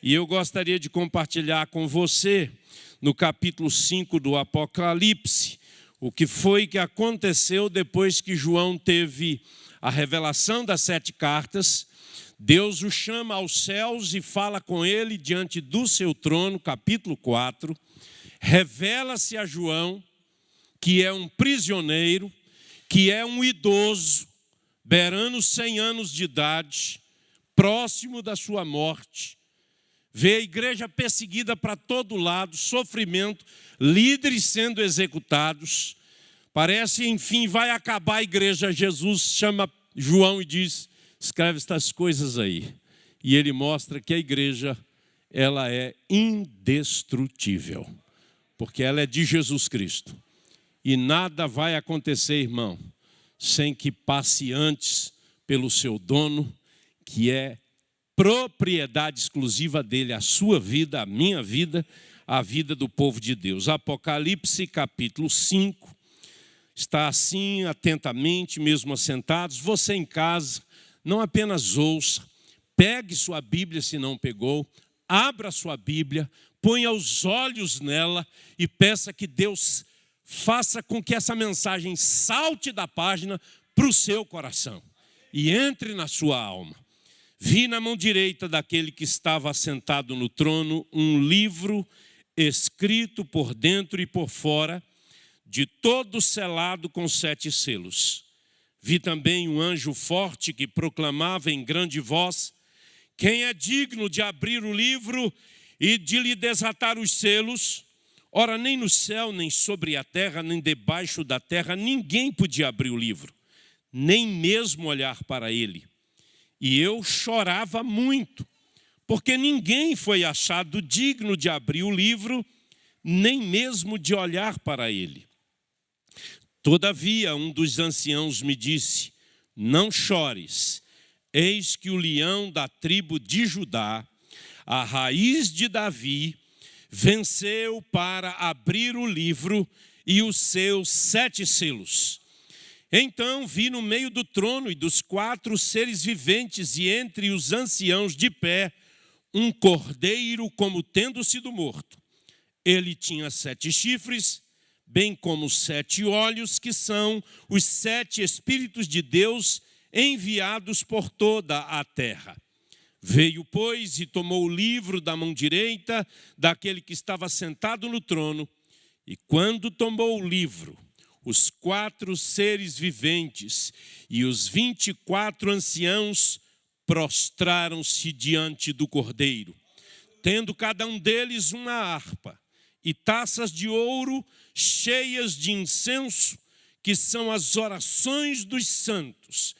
E eu gostaria de compartilhar com você, no capítulo 5 do Apocalipse, o que foi que aconteceu depois que João teve a revelação das 7 cartas. Deus o chama aos céus e fala com ele diante do seu trono, capítulo 4. Revela-se a João, que é um prisioneiro, que é um idoso, beirando 100 anos de idade, próximo da sua morte. Vê a igreja perseguida para todo lado, sofrimento, líderes sendo executados. Parece, enfim, vai acabar a igreja. Jesus chama João e diz: escreve estas coisas aí. E ele mostra que a igreja, ela é indestrutível, porque ela é de Jesus Cristo. E nada vai acontecer, irmão, sem que passe antes pelo seu dono, que é propriedade exclusiva dele, a sua vida, a minha vida, a vida do povo de Deus. Apocalipse capítulo 5, está assim atentamente, mesmo assentados. Você em casa, não apenas ouça, pegue sua Bíblia se não pegou, abra sua Bíblia, ponha os olhos nela e peça que Deus faça com que essa mensagem salte da página para o seu coração e entre na sua alma. Vi na mão direita daquele que estava assentado no trono um livro escrito por dentro e por fora, de todo selado com 7 selos. Vi também um anjo forte que proclamava em grande voz: quem é digno de abrir o livro e de lhe desatar os selos? Ora, nem no céu, nem sobre a terra, nem debaixo da terra, ninguém podia abrir o livro, nem mesmo olhar para ele. E eu chorava muito, porque ninguém foi achado digno de abrir o livro, nem mesmo de olhar para ele. Todavia, um dos anciãos me disse: não chores, eis que o leão da tribo de Judá, a raiz de Davi, venceu para abrir o livro e os seus 7 selos. Então vi no meio do trono e dos 4 seres viventes e entre os anciãos de pé um cordeiro como tendo sido morto. Ele tinha 7 chifres, bem como 7 olhos, que são os 7 Espíritos de Deus enviados por toda a terra. Veio, pois, e tomou o livro da mão direita daquele que estava sentado no trono, e quando tomou o livro, os 4 seres viventes e os 24 anciãos prostraram-se diante do cordeiro, tendo cada um deles uma harpa e taças de ouro cheias de incenso, que são as orações dos santos,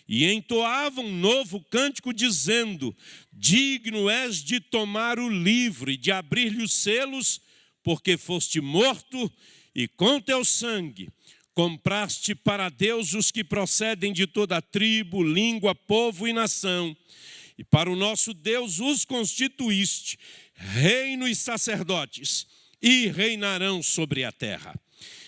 e entoavam um novo cântico dizendo: digno és de tomar o livro e de abrir-lhe os selos, porque foste morto e com teu sangue compraste para Deus os que procedem de toda tribo, língua, povo e nação. E para o nosso Deus os constituíste reino e sacerdotes, e reinarão sobre a terra.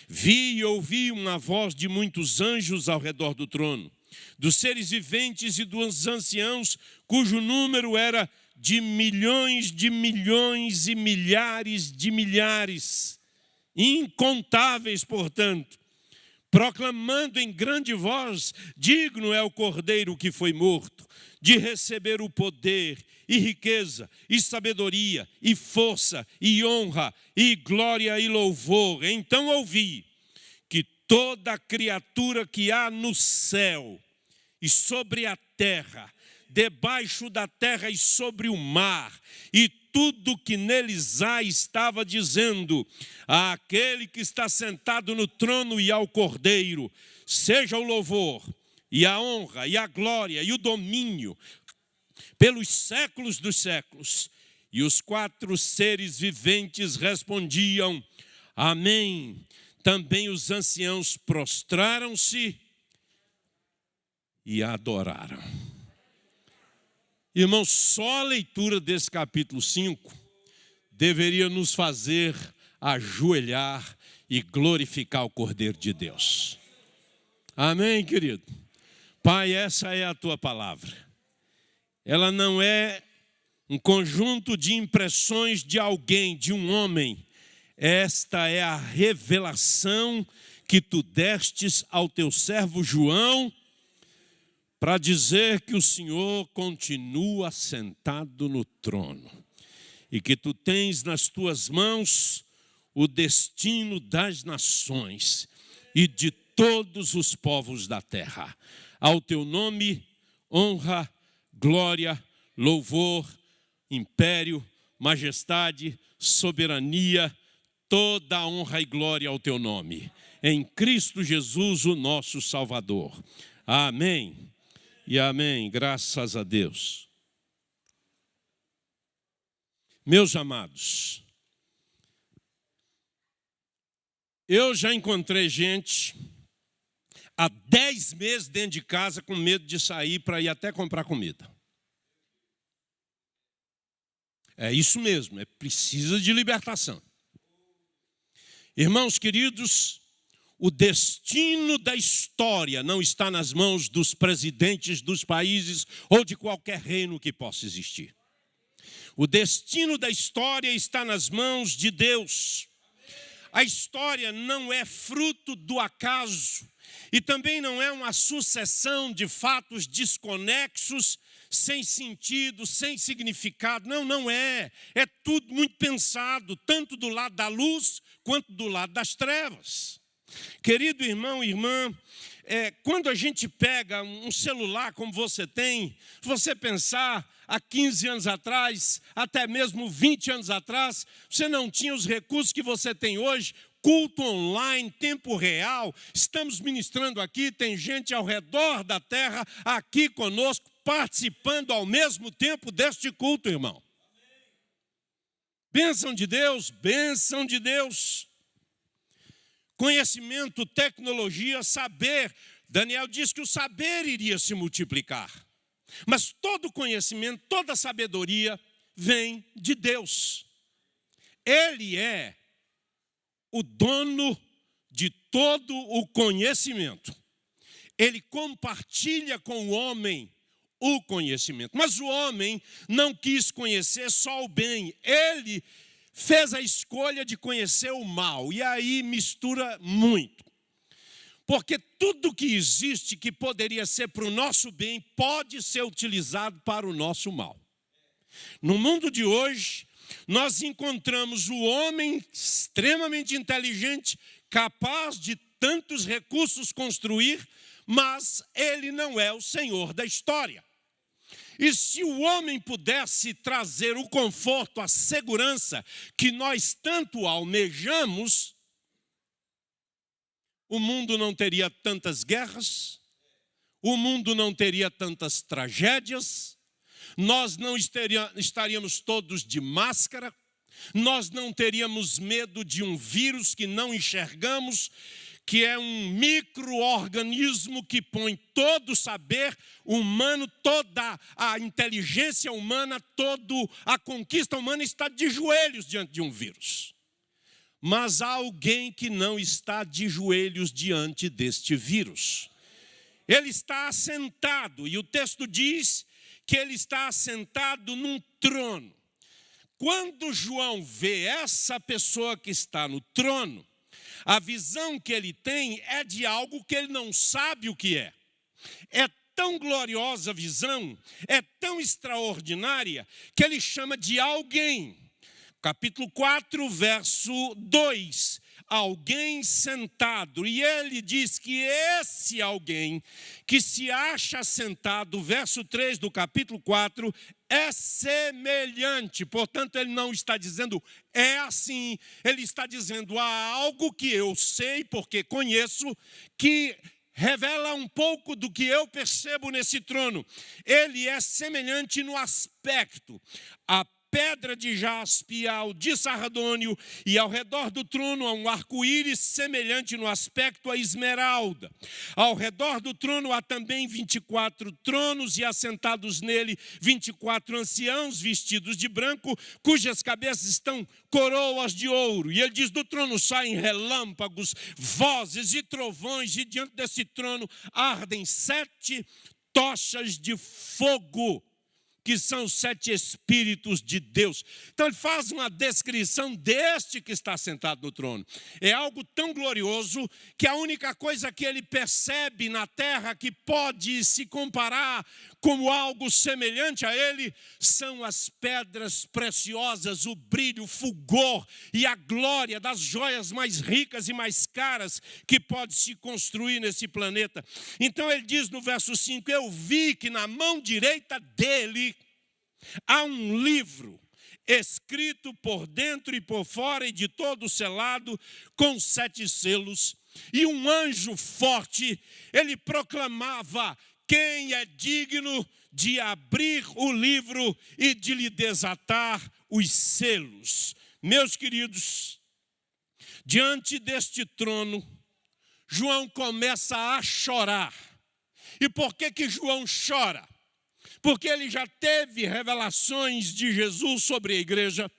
Vi e ouvi uma voz de muitos anjos ao redor do trono, dos seres viventes e dos anciãos, cujo número era de milhões e milhares de milhares, incontáveis, portanto, proclamando em grande voz: digno é o cordeiro que foi morto, de receber o poder, e riqueza, e sabedoria, e força, e honra, e glória, e louvor. Então ouvi que toda criatura que há no céu e sobre a terra, debaixo da terra e sobre o mar, e tudo que neles há, estava dizendo àquele que está sentado no trono e ao cordeiro: seja o louvor, e a honra, e a glória, e o domínio, pelos séculos dos séculos. E os 4 seres viventes respondiam: amém. Também os anciãos prostraram-se e adoraram. Irmãos, só a leitura desse capítulo 5 deveria nos fazer ajoelhar e glorificar o Cordeiro de Deus. Amém, querido? Pai, essa é a tua palavra. Ela não é um conjunto de impressões de alguém, de um homem. Esta é a revelação que tu destes ao teu servo João, para dizer que o Senhor continua sentado no trono e que tu tens nas tuas mãos o destino das nações e de todos os povos da terra. Ao teu nome, honra, glória, louvor, império, majestade, soberania, toda a honra e glória ao teu nome. Em Cristo Jesus, o nosso Salvador. Amém. E amém, graças a Deus. Meus amados, eu já encontrei gente há 10 meses dentro de casa com medo de sair para ir até comprar comida. É isso mesmo, precisa de libertação. Irmãos queridos, o destino da história não está nas mãos dos presidentes dos países ou de qualquer reino que possa existir. O destino da história está nas mãos de Deus. A história não é fruto do acaso e também não é uma sucessão de fatos desconexos, sem sentido, sem significado. Não é. É tudo muito pensado, tanto do lado da luz quanto do lado das trevas. Querido irmão e irmã, quando a gente pega um celular como você tem, se você pensar há 15 anos atrás, até mesmo 20 anos atrás, você não tinha os recursos que você tem hoje, culto online, tempo real, estamos ministrando aqui, tem gente ao redor da terra aqui conosco, participando ao mesmo tempo deste culto, irmão. Bênção de Deus, bênção de Deus. Conhecimento, tecnologia, saber. Daniel diz que o saber iria se multiplicar. Mas todo conhecimento, toda sabedoria vem de Deus. Ele é o dono de todo o conhecimento. Ele compartilha com o homem o conhecimento. Mas o homem não quis conhecer só o bem. Ele fez a escolha de conhecer o mal. E aí mistura muito. Porque tudo que existe que poderia ser para o nosso bem pode ser utilizado para o nosso mal. No mundo de hoje, nós encontramos o homem extremamente inteligente, capaz de tantos recursos construir, mas ele não é o Senhor da história. E se o homem pudesse trazer o conforto, a segurança que nós tanto almejamos, o mundo não teria tantas guerras, o mundo não teria tantas tragédias, nós não estaríamos todos de máscara, nós não teríamos medo de um vírus que não enxergamos, que é um micro-organismo que põe todo o saber humano, toda a inteligência humana, toda a conquista humana está de joelhos diante de um vírus. Mas há alguém que não está de joelhos diante deste vírus. Ele está assentado, e o texto diz que ele está assentado num trono. Quando João vê essa pessoa que está no trono, a visão que ele tem é de algo que ele não sabe o que é. É tão gloriosa a visão, é tão extraordinária, que ele chama de alguém. Capítulo 4, verso 2. Alguém sentado. E ele diz que esse alguém que se acha sentado, verso 3 do capítulo 4, é semelhante. Portanto, ele não está dizendo é assim. Ele está dizendo há algo que eu sei porque conheço, que revela um pouco do que eu percebo nesse trono. Ele é semelhante no aspecto. A pedra de jaspe, ao de sardônio, e ao redor do trono há um arco-íris semelhante no aspecto a esmeralda. Ao redor do trono há também 24 tronos e assentados nele 24 anciãos vestidos de branco, cujas cabeças estão coroas de ouro. E ele diz, do trono saem relâmpagos, vozes e trovões, e diante desse trono ardem 7 tochas de fogo. que são os 7 Espíritos de Deus. Então ele faz uma descrição deste que está sentado no trono. É algo tão glorioso que a única coisa que ele percebe na terra que pode se comparar como algo semelhante a ele são as pedras preciosas, o brilho, o fulgor e a glória das joias mais ricas e mais caras que pode se construir nesse planeta. Então ele diz no verso 5, eu vi que na mão direita dele há um livro escrito por dentro e por fora e de todo selado com 7 selos. E um anjo forte, ele proclamava: quem é digno de abrir o livro e de lhe desatar os selos? Meus queridos, diante deste trono, João começa a chorar. E por que João chora? Porque ele já teve revelações de Jesus sobre a igreja,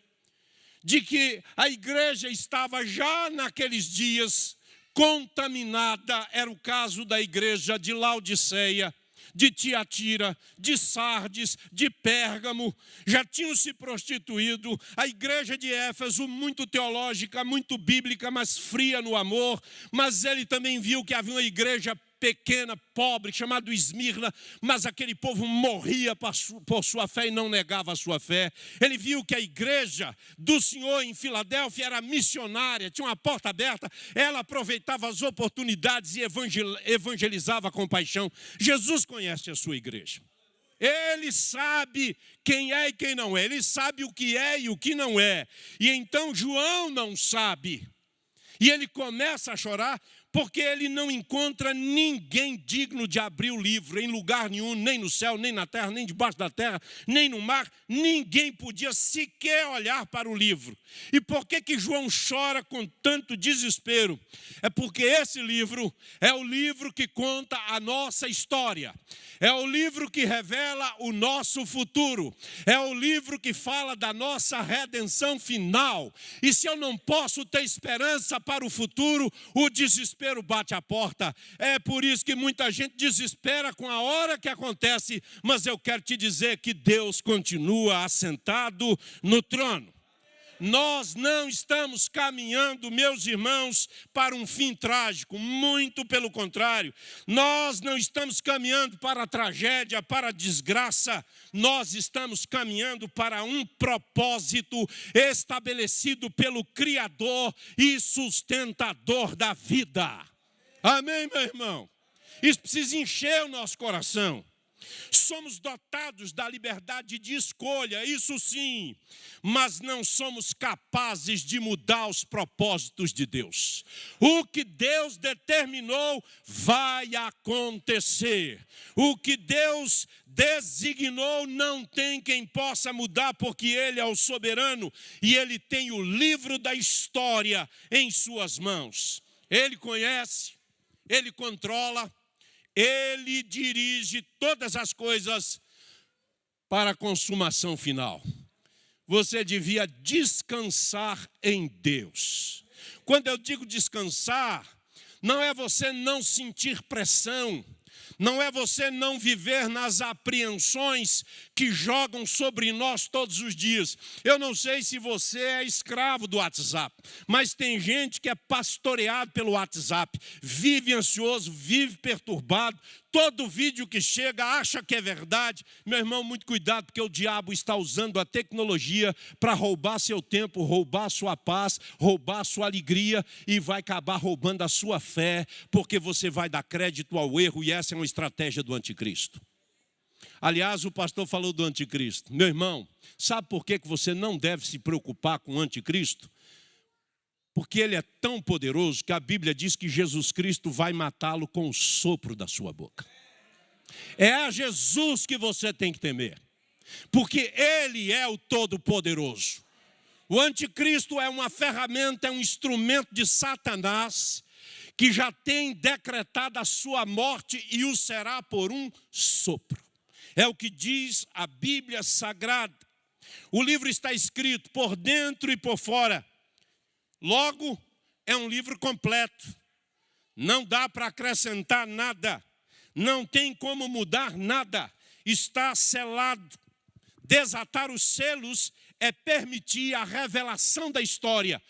de que a igreja estava já naqueles dias contaminada. Era o caso da igreja de Laodiceia, de Tiatira, de Sardes, de Pérgamo, já tinham se prostituído. A igreja de Éfeso, muito teológica, muito bíblica, mas fria no amor. Mas ele também viu que havia uma igreja pequena, pobre, chamado Esmirna, mas aquele povo morria por sua fé e não negava a sua fé. Ele viu que a igreja do Senhor em Filadélfia era missionária, tinha uma porta aberta, ela aproveitava as oportunidades e evangelizava com paixão. Jesus conhece a sua igreja. Ele sabe quem é e quem não é, ele sabe o que é e o que não é. E então João não sabe. E ele começa a chorar porque ele não encontra ninguém digno de abrir o livro em lugar nenhum, nem no céu, nem na terra, nem debaixo da terra, nem no mar. Ninguém podia sequer olhar para o livro. E por que João chora com tanto desespero? É porque esse livro é o livro que conta a nossa história. É o livro que revela o nosso futuro. É o livro que fala da nossa redenção final. E se eu não posso ter esperança para o futuro, o desespero bate a porta. É por isso que muita gente desespera com a hora que acontece, mas eu quero te dizer que Deus continua assentado no trono. Nós não estamos caminhando, meus irmãos, para um fim trágico, muito pelo contrário. Nós não estamos caminhando para a tragédia, para a desgraça. Nós estamos caminhando para um propósito estabelecido pelo Criador e sustentador da vida. Amém, meu irmão? Isso precisa encher o nosso coração. Somos dotados da liberdade de escolha, isso sim, mas não somos capazes de mudar os propósitos de Deus. O que Deus determinou vai acontecer. O que Deus designou não tem quem possa mudar, porque Ele é o soberano e Ele tem o livro da história em suas mãos. Ele conhece, Ele controla, Ele dirige todas as coisas para a consumação final. Você devia descansar em Deus. Quando eu digo descansar, não é você não sentir pressão, não é você não viver nas apreensões que jogam sobre nós todos os dias. Eu não sei se você é escravo do WhatsApp, mas tem gente que é pastoreado pelo WhatsApp, vive ansioso, vive perturbado. Todo vídeo que chega acha que é verdade. Meu irmão, muito cuidado, porque o diabo está usando a tecnologia para roubar seu tempo, roubar sua paz, roubar sua alegria e vai acabar roubando a sua fé, porque você vai dar crédito ao erro e essa é uma estratégia do anticristo. Aliás, o pastor falou do anticristo. Meu irmão, sabe por que você não deve se preocupar com o anticristo? Porque ele é tão poderoso que a Bíblia diz que Jesus Cristo vai matá-lo com o sopro da sua boca. É a Jesus que você tem que temer, porque Ele é o Todo-Poderoso. O anticristo é uma ferramenta, é um instrumento de Satanás, que já tem decretado a sua morte e o será por um sopro. É o que diz a Bíblia Sagrada. O livro está escrito por dentro e por fora. Logo, é um livro completo. Não dá para acrescentar nada. Não tem como mudar nada. Está selado. Desatar os selos é permitir a revelação da história.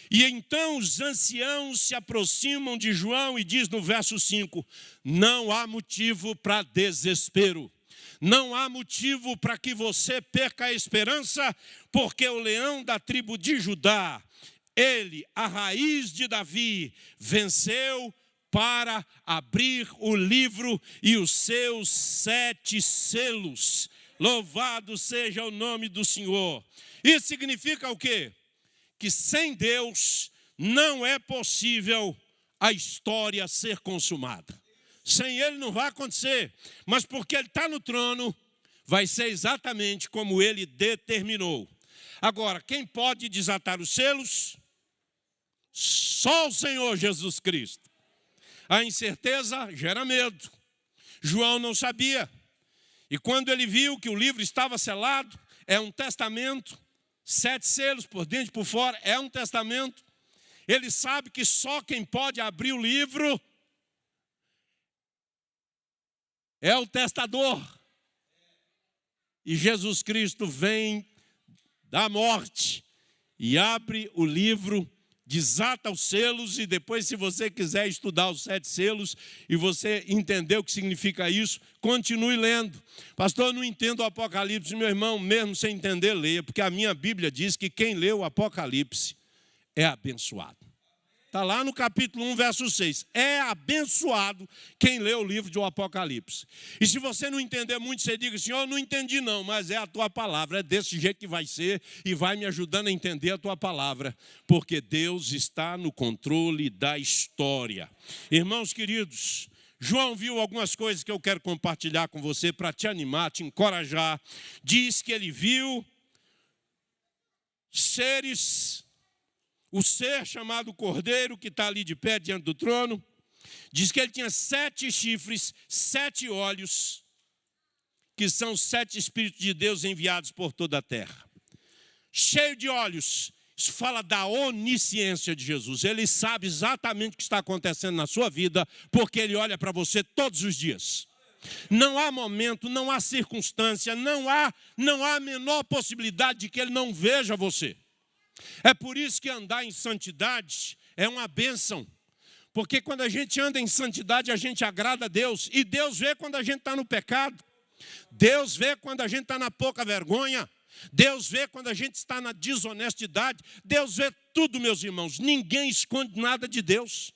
E então os anciãos se aproximam de João e diz no verso 5, não há motivo para desespero. Não há motivo para que você perca a esperança, porque o leão da tribo de Judá, ele, a raiz de Davi, venceu para abrir o livro e os seus 7 selos. Louvado seja o nome do Senhor. Isso significa o quê? Que sem Deus não é possível a história ser consumada. Sem Ele não vai acontecer, mas porque Ele está no trono, vai ser exatamente como Ele determinou. Agora, quem pode desatar os selos? Só o Senhor Jesus Cristo. A incerteza gera medo. João não sabia. E quando ele viu que o livro estava selado, é um testamento, 7 selos por dentro e por fora, é um testamento. Ele sabe que só quem pode abrir o livro é o testador. E Jesus Cristo vem da morte e abre o livro, desata os selos, e depois, se você quiser estudar os 7 selos e você entender o que significa isso, continue lendo. Pastor, eu não entendo o Apocalipse. Meu irmão, mesmo sem entender, leia, porque a minha Bíblia diz que quem lê o Apocalipse é abençoado. Está lá no capítulo 1, verso 6. É abençoado quem lê o livro do Apocalipse. E se você não entender muito, você diga assim, eu não entendi não, mas é a tua palavra. É desse jeito que vai ser e vai me ajudando a entender a tua palavra. Porque Deus está no controle da história. Irmãos queridos, João viu algumas coisas que eu quero compartilhar com você para te animar, te encorajar. Diz que ele viu seres... O ser chamado Cordeiro, que está ali de pé diante do trono, diz que ele tinha 7 chifres, 7 olhos, que são 7 Espíritos de Deus enviados por toda a terra. Cheio de olhos, isso fala da onisciência de Jesus. Ele sabe exatamente o que está acontecendo na sua vida, porque ele olha para você todos os dias. Não há momento, não há circunstância, não há a menor possibilidade de que ele não veja você. É por isso que andar em santidade é uma bênção. Porque quando a gente anda em santidade, a gente agrada a Deus. E Deus vê quando a gente está no pecado. Deus vê quando a gente está na pouca vergonha. Deus vê quando a gente está na desonestidade. Deus vê tudo, meus irmãos. Ninguém esconde nada de Deus.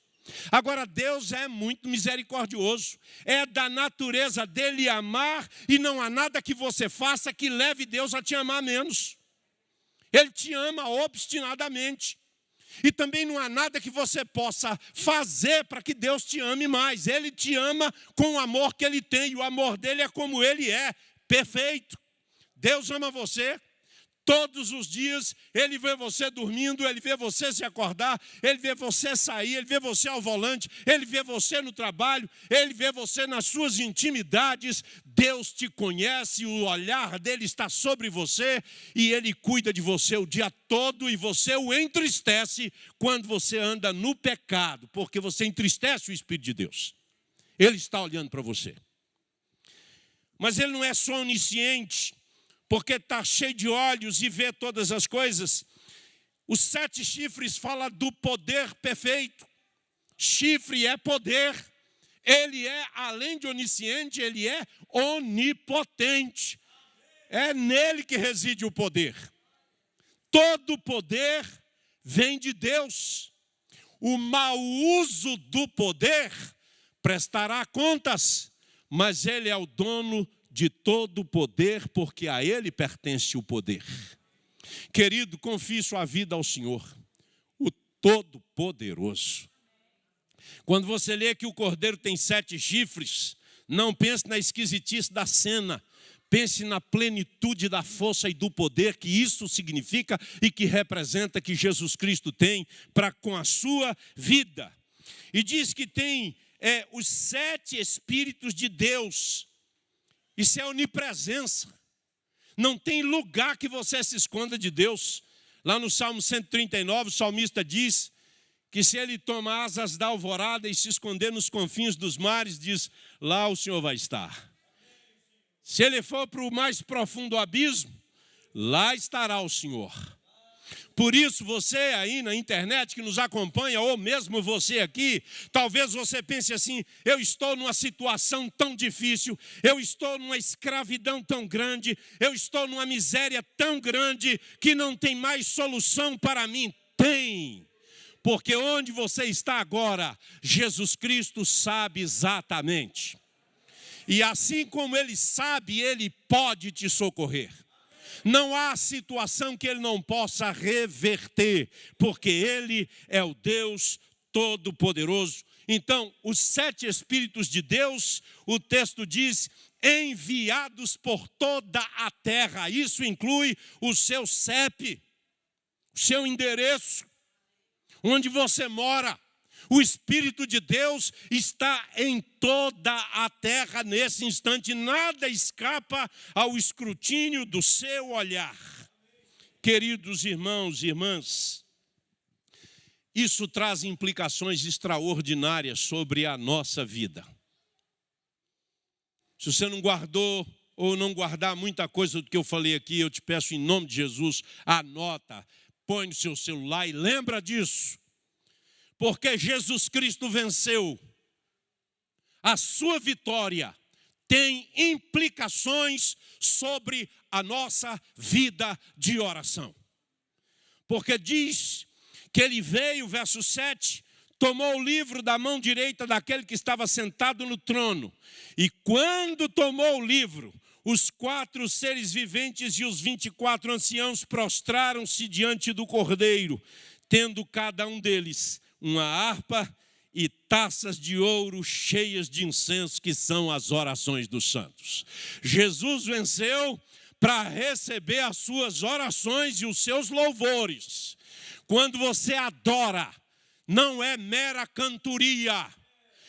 Agora, Deus é muito misericordioso. É da natureza dele amar. E não há nada que você faça que leve Deus a te amar menos. Ele te ama obstinadamente. E também não há nada que você possa fazer para que Deus te ame mais. Ele te ama com o amor que Ele tem. E o amor dele é como Ele é, perfeito. Deus ama você. Todos os dias, Ele vê você dormindo, Ele vê você se acordar, Ele vê você sair, Ele vê você ao volante, Ele vê você no trabalho, Ele vê você nas suas intimidades. Deus te conhece, o olhar dele está sobre você e Ele cuida de você o dia todo, e você o entristece quando você anda no pecado, porque você entristece o Espírito de Deus. Ele está olhando para você. Mas Ele não é só onisciente, porque está cheio de olhos e vê todas as coisas. Os 7 chifres fala do poder perfeito. Chifre é poder. Ele é, além de onisciente, ele é onipotente. É nele que reside o poder. Todo poder vem de Deus. O mau uso do poder prestará contas, mas ele é o dono de todo o poder, porque a Ele pertence o poder. Querido, confie sua vida ao Senhor, o Todo-Poderoso. Quando você lê que o Cordeiro tem 7 chifres, não pense na esquisitice da cena, pense na plenitude da força e do poder que isso significa e que representa, que Jesus Cristo tem para com a sua vida. E diz que tem os 7 Espíritos de Deus. Isso é onipresença. Não tem lugar que você se esconda de Deus. Lá no Salmo 139, o salmista diz que se ele tomar asas da alvorada e se esconder nos confins dos mares, diz, lá o Senhor vai estar. Se ele for para o mais profundo abismo, lá estará o Senhor. Por isso, você aí na internet que nos acompanha, ou mesmo você aqui, talvez você pense assim: eu estou numa situação tão difícil, eu estou numa escravidão tão grande, eu estou numa miséria tão grande que não tem mais solução para mim. Tem, porque onde você está agora, Jesus Cristo sabe exatamente. E assim como Ele sabe, Ele pode te socorrer. Não há situação que Ele não possa reverter, porque Ele é o Deus Todo-Poderoso. Então, os 7 Espíritos de Deus, o texto diz, enviados por toda a terra. Isso inclui o seu CEP, o seu endereço, onde você mora. O Espírito de Deus está em toda a terra nesse instante. Nada escapa ao escrutínio do seu olhar. Queridos irmãos e irmãs, isso traz implicações extraordinárias sobre a nossa vida. Se você não guardou ou não guardar muita coisa do que eu falei aqui, eu te peço em nome de Jesus, anota, põe no seu celular e lembra disso. Porque Jesus Cristo venceu. A sua vitória tem implicações sobre a nossa vida de oração. Porque diz que Ele veio, verso 7, tomou o livro da mão direita daquele que estava sentado no trono. E quando tomou o livro, os 4 seres viventes e os 24 anciãos prostraram-se diante do Cordeiro, tendo cada um deles uma harpa e taças de ouro cheias de incenso, que são as orações dos santos. Jesus venceu para receber as suas orações e os seus louvores. Quando você adora, não é mera cantoria.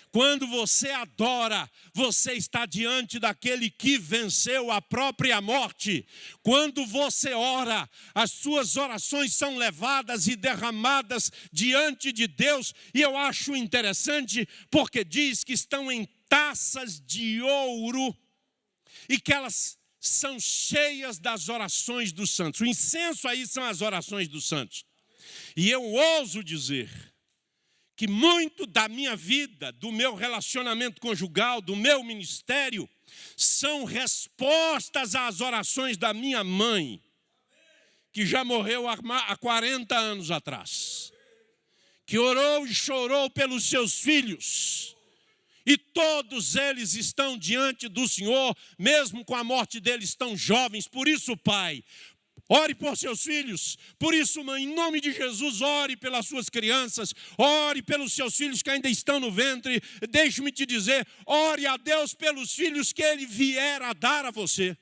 Quando você adora, você está diante daquele que venceu a própria morte. Quando você ora, as suas orações são levadas e derramadas diante de Deus. E eu acho interessante porque diz que estão em taças de ouro e que elas são cheias das orações dos santos. O incenso aí são as orações dos santos. E eu ouso dizer que muito da minha vida, do meu relacionamento conjugal, do meu ministério, são respostas às orações da minha mãe, que já morreu há 40 anos atrás, que orou e chorou pelos seus filhos, e todos eles estão diante do Senhor, mesmo com a morte deles, estão jovens. Por isso, Pai, ore por seus filhos. Por isso, mãe, em nome de Jesus, ore pelas suas crianças. Ore pelos seus filhos que ainda estão no ventre. Deixe-me te dizer, ore a Deus pelos filhos que Ele vier a dar a você.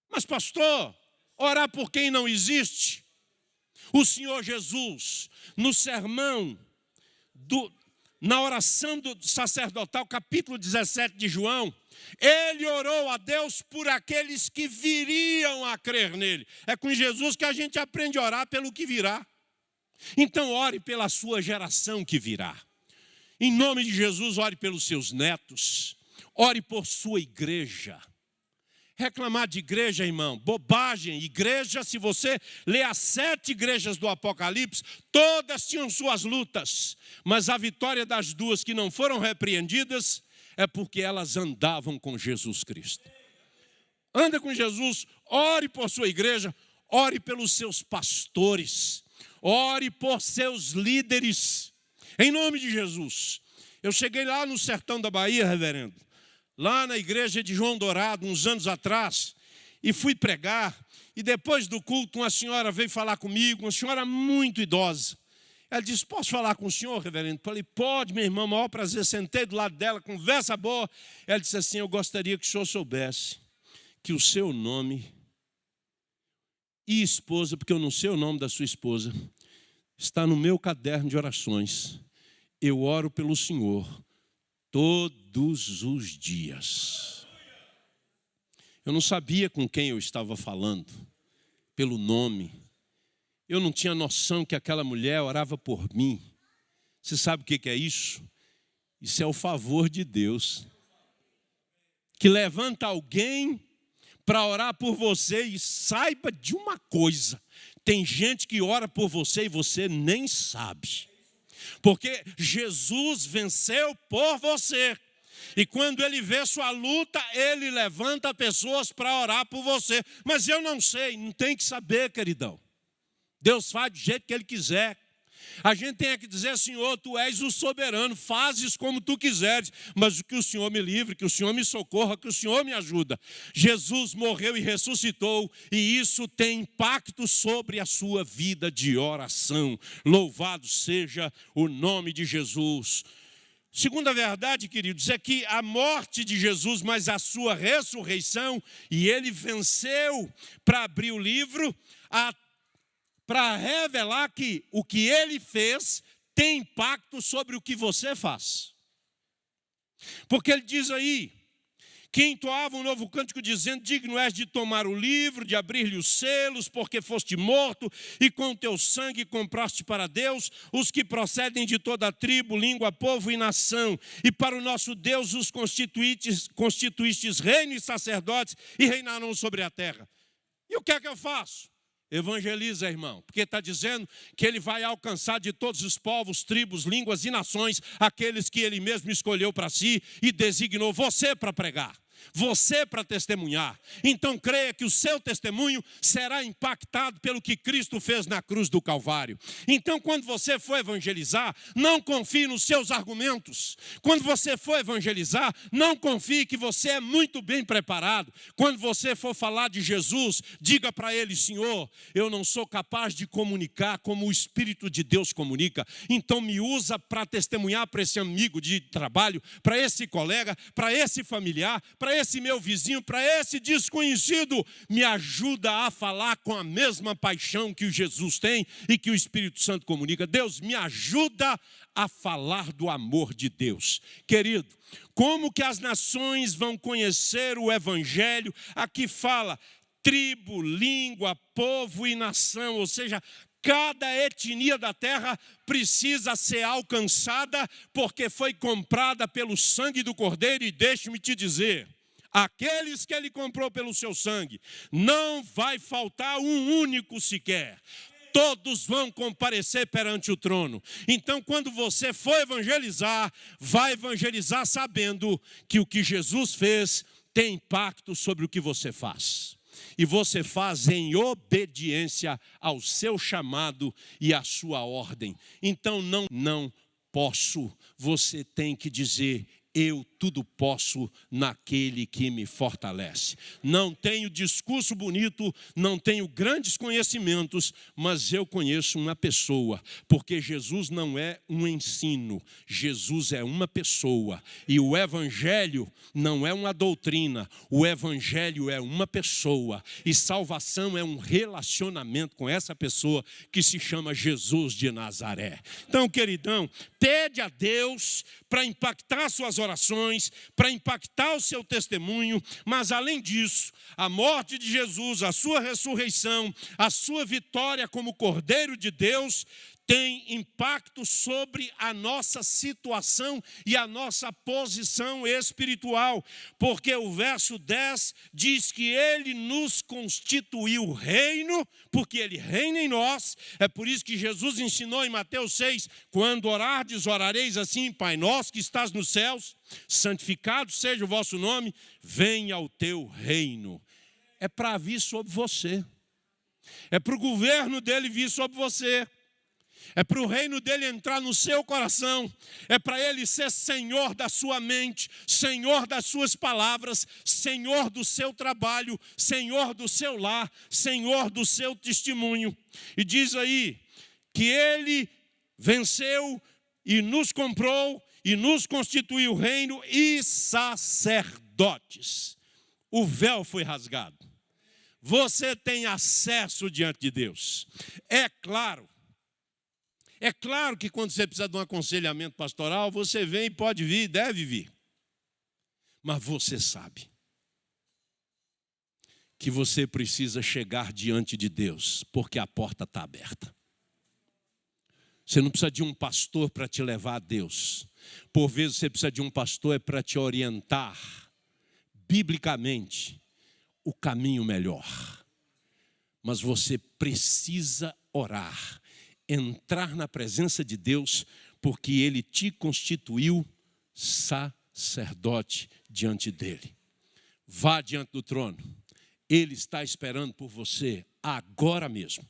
Mas, pastor, orar por quem não existe? O Senhor Jesus, no sermão, na oração do sacerdotal, capítulo 17 de João, Ele orou a Deus por aqueles que viriam a crer nele. É com Jesus que a gente aprende a orar pelo que virá. Então ore pela sua geração que virá. Em nome de Jesus, ore pelos seus netos. Ore por sua igreja. Reclamar de igreja, irmão, bobagem. Igreja, se você ler as 7 igrejas do Apocalipse, todas tinham suas lutas. Mas a vitória das 2 que não foram repreendidas é porque elas andavam com Jesus Cristo. Anda com Jesus, ore por sua igreja, ore pelos seus pastores, ore por seus líderes, em nome de Jesus. Eu cheguei lá no sertão da Bahia, reverendo, lá na igreja de João Dourado, uns anos atrás, e fui pregar, e depois do culto uma senhora veio falar comigo, uma senhora muito idosa. Ela disse, posso falar com o senhor, reverendo? Falei, pode, minha irmã, maior prazer. Sentei do lado dela, conversa boa. Ela disse assim, eu gostaria que o senhor soubesse que o seu nome e esposa, porque eu não sei o nome da sua esposa, está no meu caderno de orações. Eu oro pelo senhor todos os dias. Eu não sabia com quem eu estava falando, pelo nome. Eu não tinha noção que aquela mulher orava por mim. Você sabe o que é isso? Isso é o favor de Deus, que levanta alguém para orar por você. E saiba de uma coisa: tem gente que ora por você e você nem sabe. Porque Jesus venceu por você. E quando ele vê sua luta, ele levanta pessoas para orar por você. Mas eu não sei, não tem que saber, queridão. Deus faz do jeito que ele quiser. A gente tem que dizer: Senhor, tu és o soberano, fazes como tu quiseres, mas que o Senhor me livre, que o Senhor me socorra, que o Senhor me ajuda. Jesus morreu e ressuscitou, e isso tem impacto sobre a sua vida de oração. Louvado seja o nome de Jesus. Segunda verdade, queridos, é que a morte de Jesus, mas a sua ressurreição, e ele venceu para abrir o livro, para revelar que o que ele fez tem impacto sobre o que você faz. Porque ele diz aí que entoava um novo cântico dizendo: digno és de tomar o livro, de abrir-lhe os selos, porque foste morto e com teu sangue compraste para Deus os que procedem de toda tribo, língua, povo e nação. E para o nosso Deus os constituístes reino e sacerdotes e reinarão sobre a terra. E o que é que eu faço? Evangeliza, irmão, porque está dizendo que ele vai alcançar de todos os povos, tribos, línguas e nações aqueles que ele mesmo escolheu para si e designou você para pregar, você para testemunhar. Então creia que o seu testemunho será impactado pelo que Cristo fez na cruz do Calvário. Então quando você for evangelizar, não confie nos seus argumentos. Quando você for evangelizar, não confie que você é muito bem preparado. Quando você for falar de Jesus, diga para ele: Senhor, eu não sou capaz de comunicar como o Espírito de Deus comunica. Então me usa para testemunhar para esse amigo de trabalho, para esse colega, para esse familiar, para esse meu vizinho, para esse desconhecido. Me ajuda a falar com a mesma paixão que o Jesus tem e que o Espírito Santo comunica. Deus, me ajuda a falar do amor de Deus. Querido, como que as nações vão conhecer o Evangelho? Aqui fala tribo, língua, povo e nação, ou seja, cada etnia da terra precisa ser alcançada, porque foi comprada pelo sangue do Cordeiro. E deixe-me te dizer, aqueles que ele comprou pelo seu sangue, não vai faltar um único sequer. Todos vão comparecer perante o trono. Então, quando você for evangelizar, vai evangelizar sabendo que o que Jesus fez tem impacto sobre o que você faz. E você faz em obediência ao seu chamado e à sua ordem. Então não posso, você tem que dizer: eu tudo posso naquele que me fortalece. Não tenho discurso bonito, não tenho grandes conhecimentos, mas eu conheço uma pessoa, porque Jesus não é um ensino, Jesus é uma pessoa. E o Evangelho não é uma doutrina, o Evangelho é uma pessoa. E salvação é um relacionamento com essa pessoa que se chama Jesus de Nazaré. Então, queridão, pede a Deus para impactar suas orações, para impactar o seu testemunho, mas além disso, a morte de Jesus, a sua ressurreição, a sua vitória como Cordeiro de Deus, tem impacto sobre a nossa situação e a nossa posição espiritual, porque o verso 10 diz que ele nos constituiu reino, porque ele reina em nós. É por isso que Jesus ensinou em Mateus 6, quando orardes, orareis assim: Pai nosso que estás nos céus, santificado seja o vosso nome, venha o teu reino. É para vir sobre você, é para o governo dele vir sobre você, é para o reino dele entrar no seu coração, é para ele ser senhor da sua mente, senhor das suas palavras, senhor do seu trabalho, senhor do seu lar, senhor do seu testemunho. E diz aí que ele venceu e nos comprou e nos constituiu reino e sacerdotes. O véu foi rasgado. Você tem acesso diante de Deus. É claro que quando você precisa de um aconselhamento pastoral, você vem, pode vir, deve vir. Mas você sabe que você precisa chegar diante de Deus, porque a porta está aberta. Você não precisa de um pastor para te levar a Deus. Por vezes você precisa de um pastor para te orientar biblicamente o caminho melhor. Mas você precisa orar, entrar na presença de Deus, porque Ele te constituiu sacerdote diante dEle. Vá diante do trono. Ele está esperando por você agora mesmo.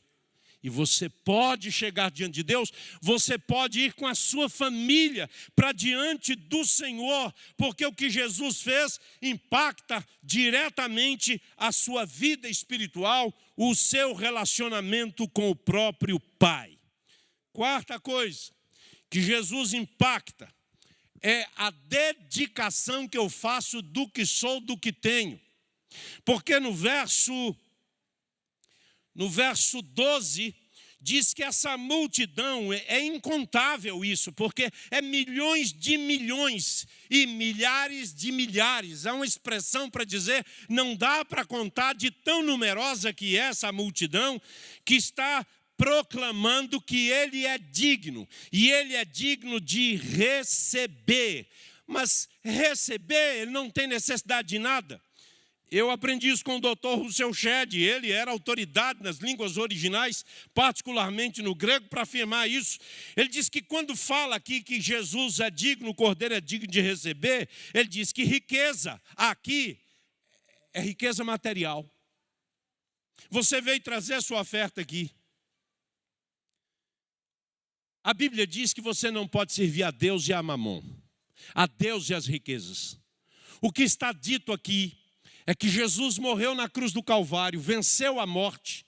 E você pode chegar diante de Deus, você pode ir com a sua família para diante do Senhor, porque o que Jesus fez impacta diretamente a sua vida espiritual, o seu relacionamento com o próprio Pai. Quarta coisa que Jesus impacta é a dedicação que eu faço do que sou, do que tenho. Porque no verso 12, diz que essa multidão, é incontável isso, porque é milhões de milhões e milhares de milhares. É uma expressão para dizer, não dá para contar de tão numerosa que é essa multidão, que está proclamando que Ele é digno, e Ele é digno de receber. Mas receber, Ele não tem necessidade de nada. Eu aprendi isso com o Dr. Russell Shedd, ele era autoridade nas línguas originais, particularmente no grego, para afirmar isso. Ele diz que quando fala aqui que Jesus é digno, o Cordeiro é digno de receber, ele diz que riqueza aqui é riqueza material. Você veio trazer a sua oferta aqui. A Bíblia diz que você não pode servir a Deus e a Mamon, a Deus e as riquezas. O que está dito aqui é que Jesus morreu na cruz do Calvário, venceu a morte,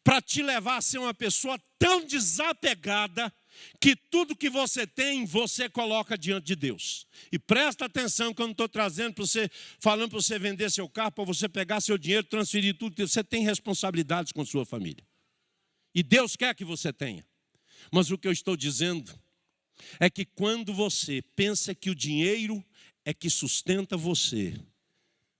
para te levar a ser uma pessoa tão desapegada, que tudo que você tem, você coloca diante de Deus. E presta atenção que eu não estou trazendo para você, falando para você vender seu carro, para você pegar seu dinheiro, transferir tudo. Você tem responsabilidades com sua família. E Deus quer que você tenha. Mas o que eu estou dizendo é que quando você pensa que o dinheiro é que sustenta você,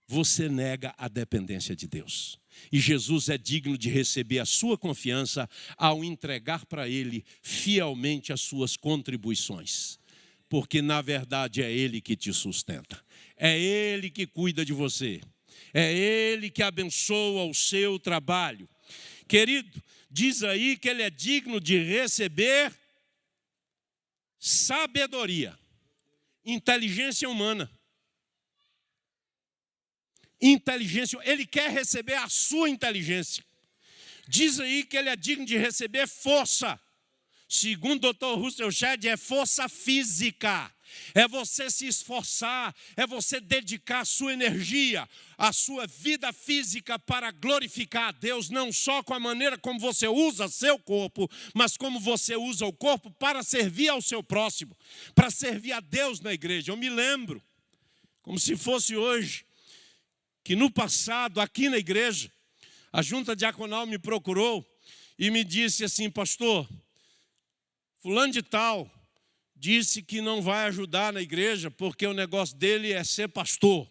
você nega a dependência de Deus. E Jesus é digno de receber a sua confiança ao entregar para Ele fielmente as suas contribuições. Porque na verdade é Ele que te sustenta. É Ele que cuida de você. É Ele que abençoa o seu trabalho. Querido, diz aí que Ele é digno de receber sabedoria, inteligência humana. Inteligência, Ele quer receber a sua inteligência. Diz aí que Ele é digno de receber força. Segundo o Dr. Russell Shedd, é força física. É você se esforçar, é você dedicar a sua energia, a sua vida física para glorificar a Deus, não só com a maneira como você usa seu corpo, mas como você usa o corpo para servir ao seu próximo, para servir a Deus na igreja. Eu me lembro, como se fosse hoje, que no passado, aqui na igreja, a junta diaconal me procurou e me disse assim: pastor, fulano de tal disse que não vai ajudar na igreja porque o negócio dele é ser pastor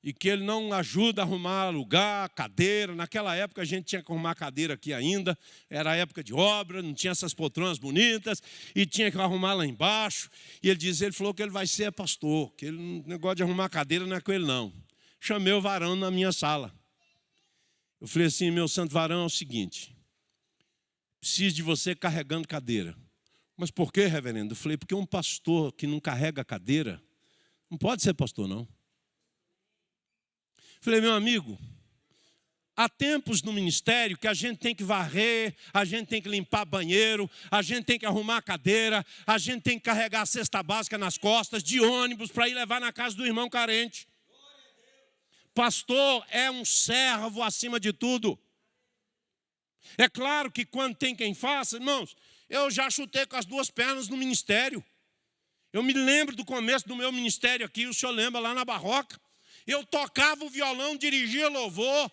e que ele não ajuda a arrumar lugar, cadeira. Naquela época a gente tinha que arrumar cadeira aqui ainda, era a época de obra, não tinha essas poltronas bonitas e tinha que arrumar lá embaixo. E ele falou que ele vai ser pastor, que ele, o negócio de arrumar cadeira não é com ele não. Chamei o varão na minha sala. Eu falei assim: meu santo varão, é o seguinte, preciso de você carregando cadeira. Mas por que, reverendo? Eu falei: porque um pastor que não carrega cadeira, não pode ser pastor, não. Eu falei: meu amigo, há tempos no ministério que a gente tem que varrer, a gente tem que limpar banheiro, a gente tem que arrumar cadeira, a gente tem que carregar a cesta básica nas costas, de ônibus, para ir levar na casa do irmão carente. Pastor é um servo acima de tudo. É claro que quando tem quem faça, irmãos, eu já chutei com as duas pernas no ministério. Eu me lembro do começo do meu ministério aqui, o senhor lembra, lá na Barroca. Eu tocava o violão, dirigia louvor.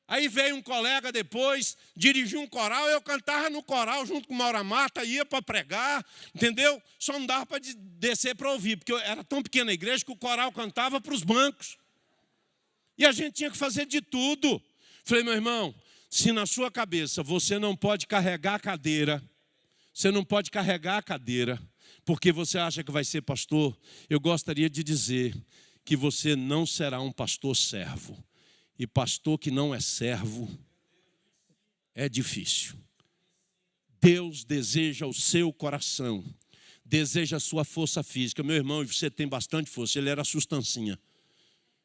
Aí veio um colega depois, dirigiu um coral, eu cantava no coral junto com Maura Marta, ia para pregar, entendeu? Só não dava para descer para ouvir, porque era tão pequena a igreja que o coral cantava para os bancos. E a gente tinha que fazer de tudo. Falei: meu irmão, se na sua cabeça você não pode carregar a cadeira, porque você acha que vai ser pastor, eu gostaria de dizer que você não será um pastor servo. E pastor que não é servo é difícil. Deus deseja o seu coração, deseja a sua força física. Meu irmão, você tem bastante força, ele era sustancinha.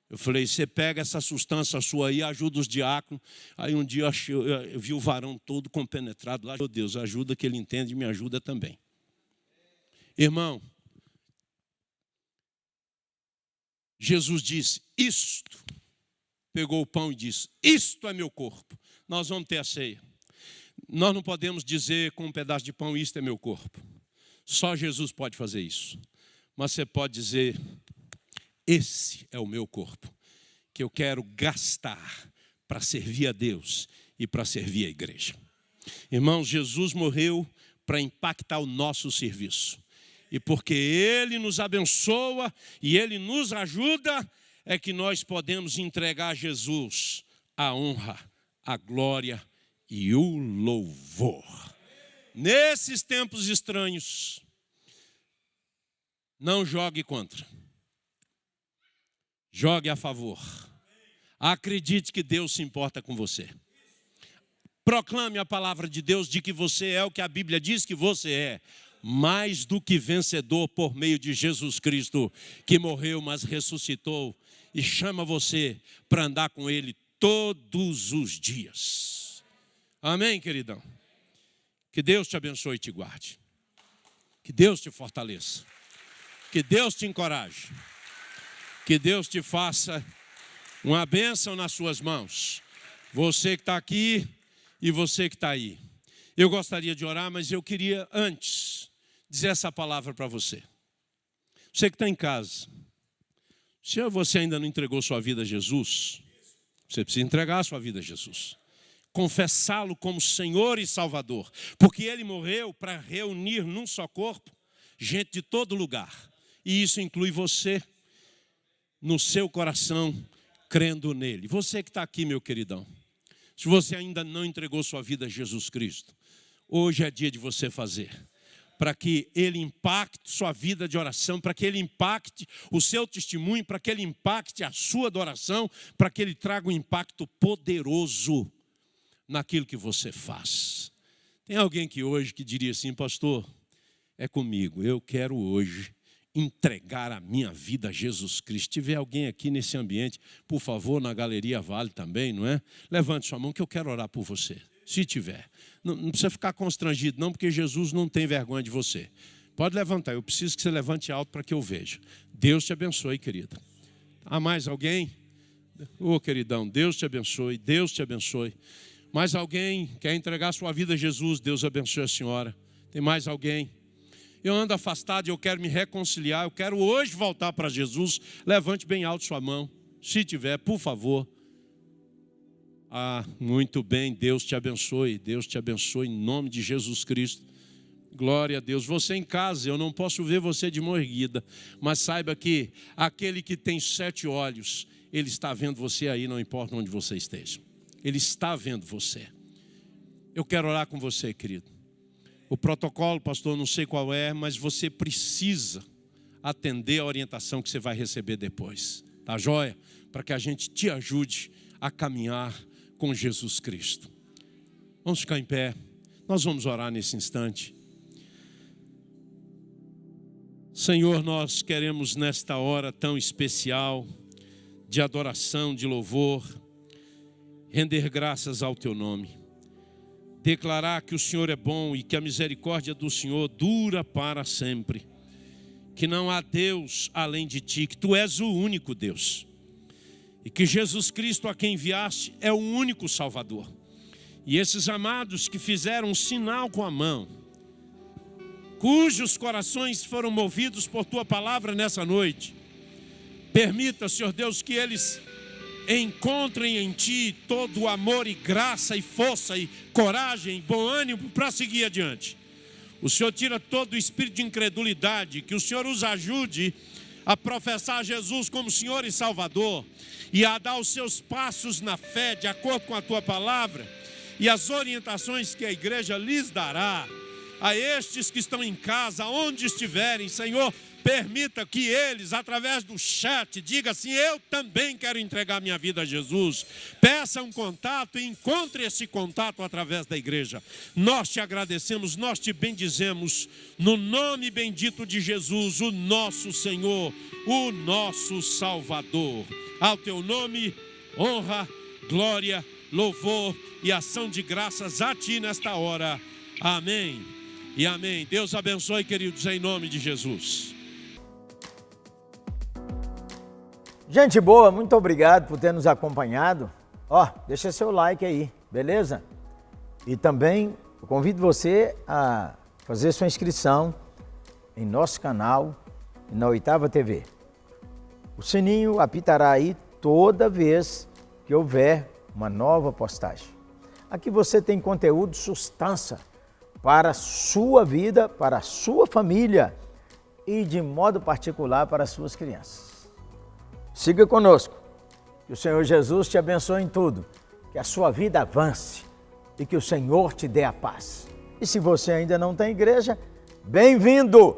Eu falei, você pega essa sustância sua aí, ajuda os diáconos. Aí um dia eu vi o varão todo compenetrado lá. Meu Deus, ajuda que ele entende e me ajuda também. Irmão, Jesus disse, isto, pegou o pão e disse, isto é meu corpo. Nós vamos ter a ceia. Nós não podemos dizer com um pedaço de pão, isto é meu corpo. Só Jesus pode fazer isso. Mas você pode dizer, esse é o meu corpo, que eu quero gastar para servir a Deus e para servir a igreja. Irmãos, Jesus morreu para impactar o nosso serviço. E porque Ele nos abençoa e Ele nos ajuda, é que nós podemos entregar a Jesus a honra, a glória e o louvor. Nesses tempos estranhos, não jogue contra. Jogue a favor. Acredite que Deus se importa com você. Proclame a palavra de Deus de que você é o que a Bíblia diz que você é. Mais do que vencedor por meio de Jesus Cristo, que morreu, mas ressuscitou. E chama você para andar com Ele todos os dias. Amém, queridão? Que Deus te abençoe e te guarde. Que Deus te fortaleça. Que Deus te encoraje. Que Deus te faça uma bênção nas suas mãos. Você que está aqui e você que está aí. Eu gostaria de orar, mas eu queria antes dizer essa palavra para você. Você que está em casa. Se você ainda não entregou sua vida a Jesus, você precisa entregar a sua vida a Jesus. Confessá-lo como Senhor e Salvador. Porque Ele morreu para reunir num só corpo gente de todo lugar. E isso inclui você. No seu coração, crendo nele. Você que está aqui, meu queridão, se você ainda não entregou sua vida a Jesus Cristo, hoje é dia de você fazer, para que Ele impacte sua vida de oração, para que Ele impacte o seu testemunho, para que Ele impacte a sua adoração, para que Ele traga um impacto poderoso naquilo que você faz. Tem alguém que hoje que diria assim, pastor, é comigo, eu quero hoje entregar a minha vida a Jesus Cristo. Se tiver alguém aqui nesse ambiente, por favor, na Galeria Vale também, não é? Levante sua mão que eu quero orar por você. Se tiver. Não precisa ficar constrangido não, porque Jesus não tem vergonha de você. Pode levantar, eu preciso que você levante alto para que eu veja. Deus te abençoe, querida. Há mais alguém? Ô, queridão, Deus te abençoe, Deus te abençoe. Mais alguém quer entregar sua vida a Jesus? Deus abençoe a senhora. Tem mais alguém? Eu ando afastado e eu quero me reconciliar. Eu quero hoje voltar para Jesus. Levante bem alto sua mão. Se tiver, por favor. Ah, muito bem. Deus te abençoe. Deus te abençoe em nome de Jesus Cristo. Glória a Deus. Você em casa, eu não posso ver você de mão erguida. Mas saiba que aquele que tem 7 olhos, Ele está vendo você aí, não importa onde você esteja. Ele está vendo você. Eu quero orar com você, querido. O protocolo, pastor, não sei qual é, mas você precisa atender a orientação que você vai receber depois. Tá joia? Para que a gente te ajude a caminhar com Jesus Cristo. Vamos ficar em pé. Nós vamos orar nesse instante. Senhor, nós queremos nesta hora tão especial de adoração, de louvor, render graças ao Teu nome. Declarar que o Senhor é bom e que a misericórdia do Senhor dura para sempre. Que não há Deus além de Ti, que Tu és o único Deus. E que Jesus Cristo, a quem enviaste, é o único Salvador. E esses amados que fizeram um sinal com a mão, cujos corações foram movidos por Tua palavra nessa noite, permita, Senhor Deus, que eles encontrem em Ti todo o amor e graça e força e coragem, bom ânimo para seguir adiante. O Senhor tira todo o espírito de incredulidade, que o Senhor os ajude a professar Jesus como Senhor e Salvador e a dar os seus passos na fé de acordo com a Tua palavra e as orientações que a igreja lhes dará. A estes que estão em casa, onde estiverem, Senhor, Permita que eles, através do chat, digam assim: eu também quero entregar minha vida a Jesus. Peça um contato e encontre esse contato através da igreja. Nós te agradecemos, nós te bendizemos, no nome bendito de Jesus, o nosso Senhor, o nosso Salvador. Ao teu nome, honra, glória, louvor e ação de graças a ti nesta hora. Amém e amém. Deus abençoe, queridos, em nome de Jesus. Gente boa, muito obrigado por ter nos acompanhado. Deixa seu like aí, beleza? E também eu convido você a fazer sua inscrição em nosso canal e na Oitava TV. O sininho apitará aí toda vez que houver uma nova postagem. Aqui você tem conteúdo substância para a sua vida, para a sua família e de modo particular para as suas crianças. Siga conosco, que o Senhor Jesus te abençoe em tudo, que a sua vida avance e que o Senhor te dê a paz. E se você ainda não tem igreja, bem-vindo!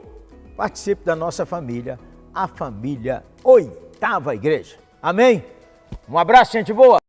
Participe da nossa família, a família Oitava Igreja. Amém? Um abraço, gente boa!